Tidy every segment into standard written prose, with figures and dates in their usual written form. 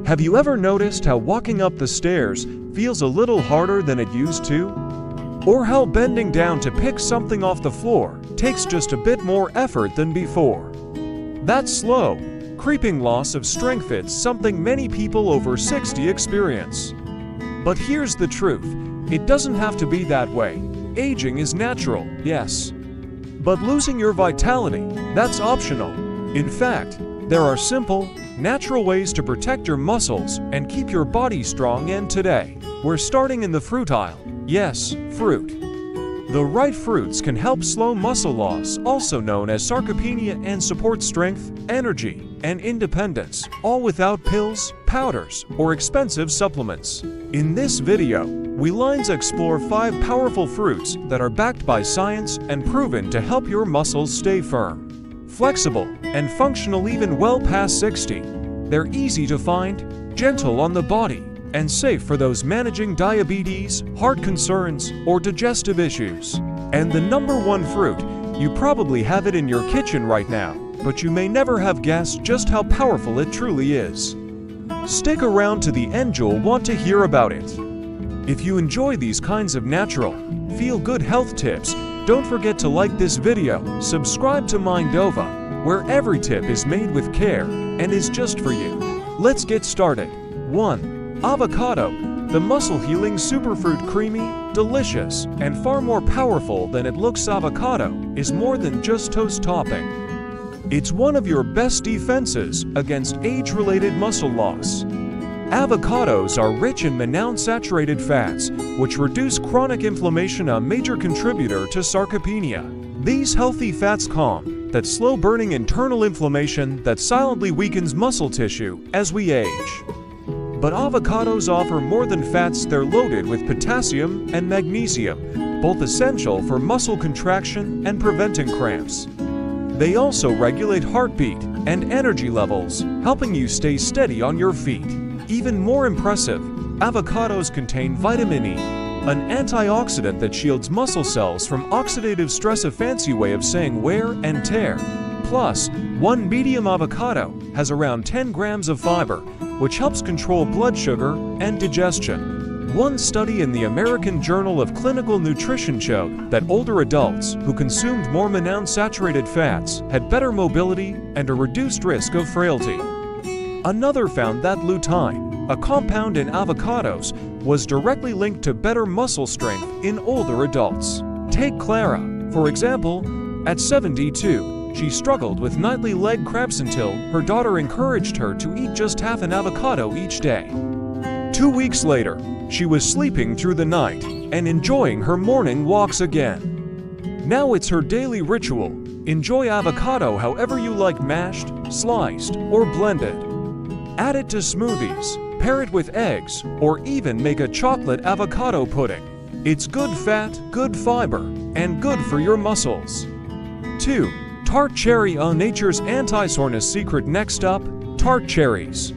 Have you ever noticed how walking up the stairs feels a little harder than it used to? Or how bending down to pick something off the floor takes just a bit more effort than before? That slow, creeping loss of strength is something many people over 60 experience. But here's the truth, it doesn't have to be that way. Aging is natural, yes. But losing your vitality, that's optional. In fact, there are simple, natural ways to protect your muscles and keep your body strong. And today, we're starting in the fruit aisle. Yes, fruit. The right fruits can help slow muscle loss, also known as sarcopenia, and support strength, energy, and independence, all without pills, powders, or expensive supplements. In this video, we explore 5 powerful fruits that are backed by science and proven to help your muscles stay firm, flexible, and functional even well past 60. They're easy to find, gentle on the body, and safe for those managing diabetes, heart concerns, or digestive issues. And the #1 fruit, you probably have it in your kitchen right now, but you may never have guessed just how powerful it truly is. Stick around to the end, you'll want to hear about it. If you enjoy these kinds of natural, feel-good health tips, don't forget to like this video, subscribe to Mindova, where every tip is made with care and is just for you. Let's get started. 1. Avocado, the muscle-healing superfruit. Creamy, delicious, and far more powerful than it looks. Avocado is more than just toast topping. It's one of your best defenses against age-related muscle loss. Avocados are rich in monounsaturated fats, which reduce chronic inflammation, a major contributor to sarcopenia. These healthy fats calm that slow-burning internal inflammation that silently weakens muscle tissue as we age. But avocados offer more than fats. They're loaded with potassium and magnesium, both essential for muscle contraction and preventing cramps. They also regulate heartbeat and energy levels, helping you stay steady on your feet. Even more impressive, avocados contain vitamin E, an antioxidant that shields muscle cells from oxidative stress, a fancy way of saying wear and tear. Plus, one medium avocado has around 10 grams of fiber, which helps control blood sugar and digestion. One study in the American Journal of Clinical Nutrition showed that older adults who consumed more monounsaturated fats had better mobility and a reduced risk of frailty. Another found that lutein, a compound in avocados, was directly linked to better muscle strength in older adults. Take Clara, for example. At 72, she struggled with nightly leg cramps until her daughter encouraged her to eat just half an avocado each day. 2 weeks later, she was sleeping through the night and enjoying her morning walks again. Now it's her daily ritual. Enjoy avocado however you like, mashed, sliced, or blended. Add it to smoothies, pair it with eggs, or even make a chocolate avocado pudding. It's good fat, good fiber, and good for your muscles. 2. Tart Cherry, nature's anti-soreness secret. Next up, Tart Cherries.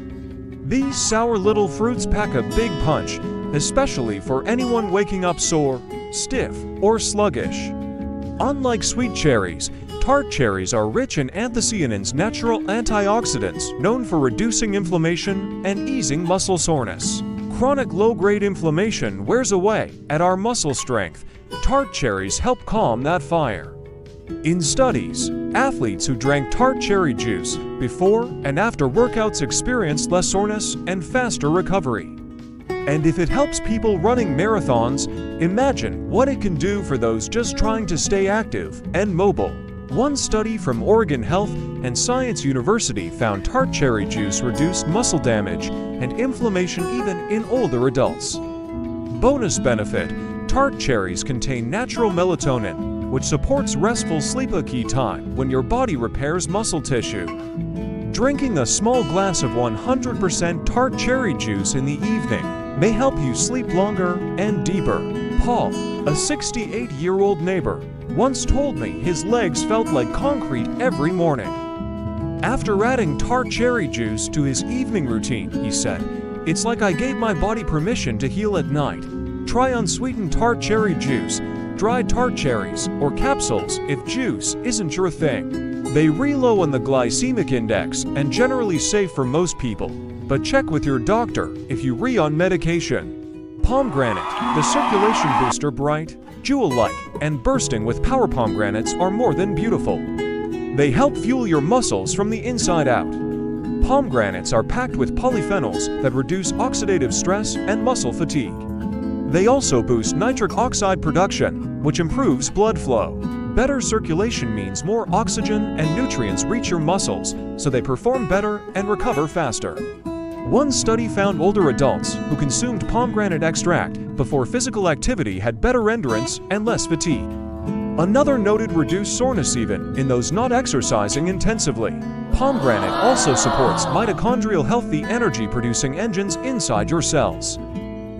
These sour little fruits pack a big punch, especially for anyone waking up sore, stiff, or sluggish. Unlike sweet cherries, tart cherries are rich in anthocyanins, natural antioxidants known for reducing inflammation and easing muscle soreness. Chronic low-grade inflammation wears away at our muscle strength. Tart cherries help calm that fire. In studies, athletes who drank tart cherry juice before and after workouts experienced less soreness and faster recovery. And if it helps people running marathons, imagine what it can do for those just trying to stay active and mobile. One study from Oregon Health and Science University found tart cherry juice reduced muscle damage and inflammation even in older adults. Bonus benefit: tart cherries contain natural melatonin, which supports restful sleep, a key time when your body repairs muscle tissue. Drinking a small glass of 100% tart cherry juice in the evening may help you sleep longer and deeper. Paul, a 68-year-old neighbor, once told me his legs felt like concrete every morning. After adding tart cherry juice to his evening routine, he said, "It's like I gave my body permission to heal at night." Try unsweetened tart cherry juice, dried tart cherries, or capsules if juice isn't your thing. They rely low on the glycemic index and generally safe for most people. but check with your doctor if you're on medication. Pomegranate, the circulation booster, bright, jewel-like, and bursting with power. Pomegranates are more than beautiful. They help fuel your muscles from the inside out. Pomegranates are packed with polyphenols that reduce oxidative stress and muscle fatigue. They also boost nitric oxide production, which improves blood flow. Better circulation means more oxygen and nutrients reach your muscles, so they perform better and recover faster. One study found older adults who consumed pomegranate extract before physical activity had better endurance and less fatigue. Another noted reduced soreness even in those not exercising intensively. Pomegranate also supports mitochondrial health, the energy-producing engines inside your cells.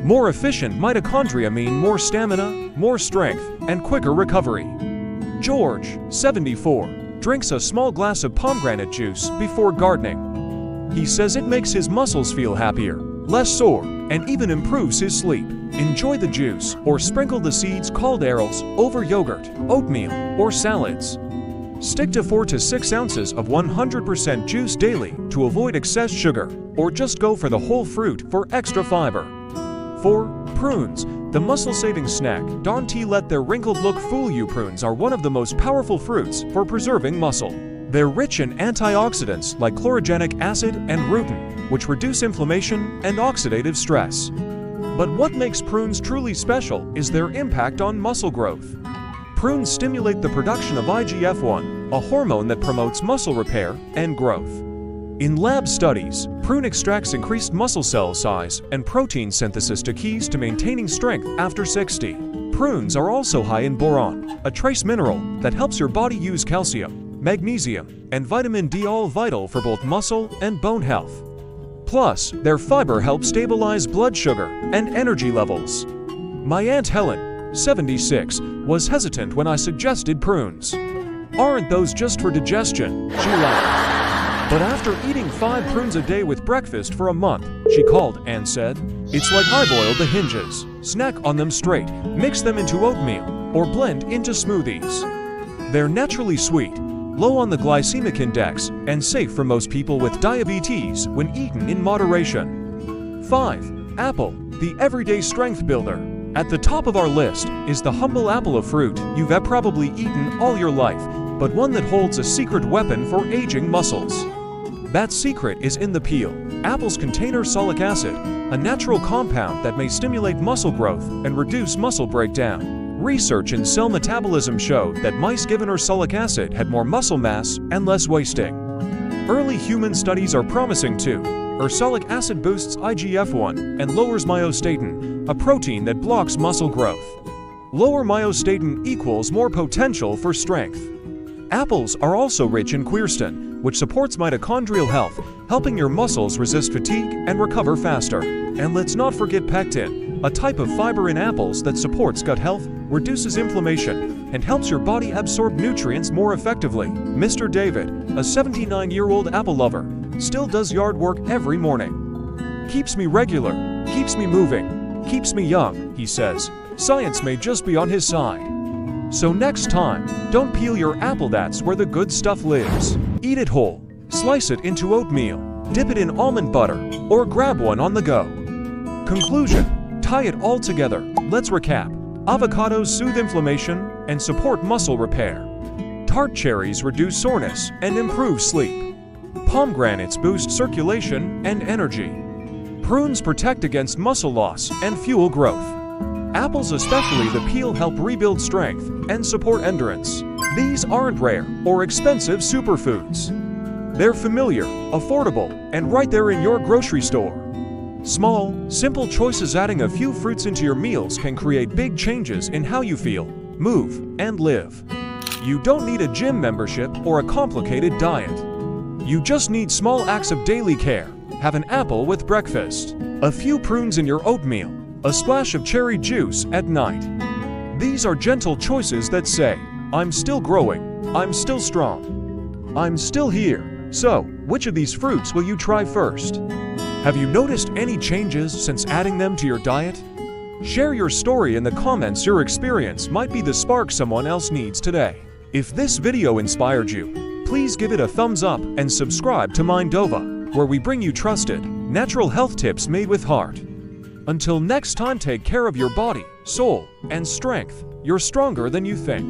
More efficient mitochondria mean more stamina, more strength, and quicker recovery. George, 74, drinks a small glass of pomegranate juice before gardening. He says it makes his muscles feel happier, less sore, and even improves his sleep. Enjoy the juice or sprinkle the seeds called arils over yogurt, oatmeal, or salads. Stick to 4 to 6 ounces of 100% juice daily to avoid excess sugar, or just go for the whole fruit for extra fiber. 4. Prunes, the muscle-saving snack. Don't let their wrinkled look fool you. Prunes are one of the most powerful fruits for preserving muscle. They're rich in antioxidants like chlorogenic acid and rutin, which reduce inflammation and oxidative stress. But what makes prunes truly special is their impact on muscle growth. Prunes stimulate the production of IGF-1, a hormone that promotes muscle repair and growth. In lab studies, prune extracts increased muscle cell size and protein synthesis, to keys to maintaining strength after 60. Prunes are also high in boron, a trace mineral that helps your body use calcium, magnesium, and vitamin D, all vital for both muscle and bone health. Plus, their fiber helps stabilize blood sugar and energy levels. My Aunt Helen, 76, was hesitant when I suggested prunes. "Aren't those just for digestion?" she laughed. But after eating 5 prunes a day with breakfast for a month, she called and said, "It's like I boiled the hinges. Snack on them straight, mix them into oatmeal, or blend into smoothies. They're naturally sweet, low on the glycemic index, and safe for most people with diabetes when eaten in moderation." 5. Apple, the everyday strength builder. At the top of our list is the humble apple, of fruit you've probably eaten all your life, but one that holds a secret weapon for aging muscles. That secret is in the peel. Apples contain ursolic acid, a natural compound that may stimulate muscle growth and reduce muscle breakdown. Research in cell metabolism showed that mice given ursolic acid had more muscle mass and less wasting. Early human studies are promising too. Ursolic acid boosts IGF-1 and lowers myostatin, a protein that blocks muscle growth. Lower myostatin equals more potential for strength. Apples are also rich in quercetin, which supports mitochondrial health, helping your muscles resist fatigue and recover faster. And let's not forget pectin, a type of fiber in apples that supports gut health, reduces inflammation, and helps your body absorb nutrients more effectively. Mr. David, a 79-year-old apple lover, still does yard work every morning. "Keeps me regular, keeps me moving, keeps me young," he says. Science may just be on his side. So next time, don't peel your apple, that's where the good stuff lives. Eat it whole, slice it into oatmeal, dip it in almond butter, or grab one on the go. Conclusion: tie it all together. Let's recap. Avocados soothe inflammation and support muscle repair. Tart cherries reduce soreness and improve sleep. Pomegranates boost circulation and energy. Prunes protect against muscle loss and fuel growth. Apples, especially the peel, help rebuild strength and support endurance. These aren't rare or expensive superfoods. They're familiar, affordable, and right there in your grocery store. Small, simple choices adding a few fruits into your meals can create big changes in how you feel, move, and live. You don't need a gym membership or a complicated diet. You just need small acts of daily care. Have an apple with breakfast, a few prunes in your oatmeal, a splash of cherry juice at night. These are gentle choices that say, "I'm still growing, I'm still strong, I'm still here." So, which of these fruits will you try first? Have you noticed any changes since adding them to your diet? Share your story in the comments. Your experience might be the spark someone else needs today. If this video inspired you, please give it a thumbs up and subscribe to Mindova, where we bring you trusted, Natural health tips made with heart. Until next time, take care of your body, soul, and strength. You're stronger than you think.